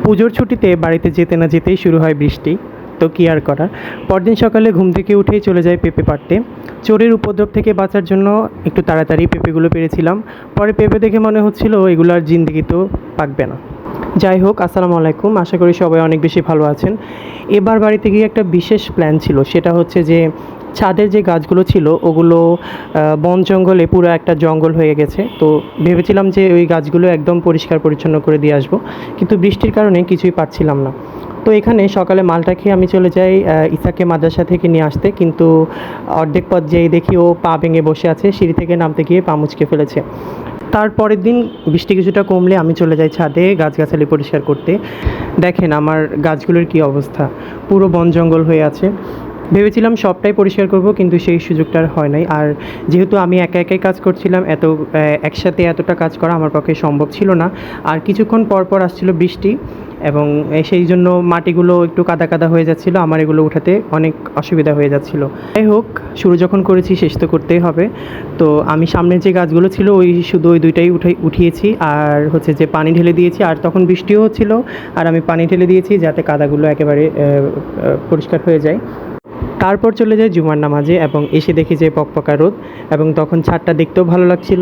পুজোর ছুটিতে বাড়িতে যেতে না যেতেই শুরু হয় বৃষ্টি। তো কী আর করার। পরদিন সকালে ঘুম থেকে উঠেই চলে যাই পেঁপে পাড়তে। চোরের উপদ্রব থেকে বাঁচার জন্য একটু তাড়াতাড়ি পেঁপেগুলো পেড়েছিলাম। পরে পেঁপে দেখে মনে হচ্ছিল এগুলো আর জিন্দেগিতেও পাকবে না। যাই হোক, আসসালামু আলাইকুম। আশা করি সবাই অনেক বেশি ভালো আছেন। এবার বাড়িতে গিয়ে একটা বিশেষ প্ল্যান ছিল। সেটা হচ্ছে যে ছাদের যে গাছগুলো ছিল ওগুলো বন জঙ্গলে পুরো একটা জঙ্গল হয়ে গেছে। তো ভেবেছিলাম যে ওই গাছগুলো একদম পরিষ্কার পরিচ্ছন্ন করে দিয়ে আসবো, কিন্তু বৃষ্টির কারণে কিছুই পারছিলাম না। তো এখানে সকালে মালটা খেয়ে আমি চলে যাই ইসাকে মাদ্রাসা থেকে নিয়ে আসতে, কিন্তু অর্ধেক পথ যেই দেখি ও পা ভেঙে বসে আছে, সিঁড়ি থেকে নামতে গিয়ে পা মুচকে ফেলেছে। তারপরের দিন বৃষ্টি কিছুটা কমলে আমি চলে যাই ছাদে গাছগাছালি পরিষ্কার করতে। দেখেন আমার গাছগুলোর কী অবস্থা, পুরো বন জঙ্গল হয়ে আছে। ভেবেছিলাম সবটাই পরিষ্কার করব, কিন্তু সেই সুযোগটা আর হয় নাই। আর যেহেতু আমি একা একাই কাজ করছিলাম, একসাথে এতটা কাজ করা আমার পক্ষে সম্ভব ছিল না। আর কিছুক্ষণ পর পর আসছিল বৃষ্টি, এবং সেই জন্য মাটিগুলো একটু কাদা কাদা হয়ে যাচ্ছিলো, আমার এগুলো উঠাতে অনেক অসুবিধা হয়ে যাচ্ছিলো। যাই হোক, শুরু যখন করেছি শেষ তো করতেই হবে। তো আমি সামনের যে গাছগুলো ছিল শুধু ওই দুইটাই উঠিয়েছি, আর হচ্ছে যে পানি ঢেলে দিয়েছি। আর তখন বৃষ্টিও হচ্ছিল, আর আমি পানি ঢেলে দিয়েছি যাতে কাদাগুলো একেবারে পরিষ্কার হয়ে যায়। তারপর চলে যাই জুমার নামাজে, এবং এসে দেখি যে পকপকা রোদ, এবং তখন ছাদটা দেখতেও ভালো লাগছিল।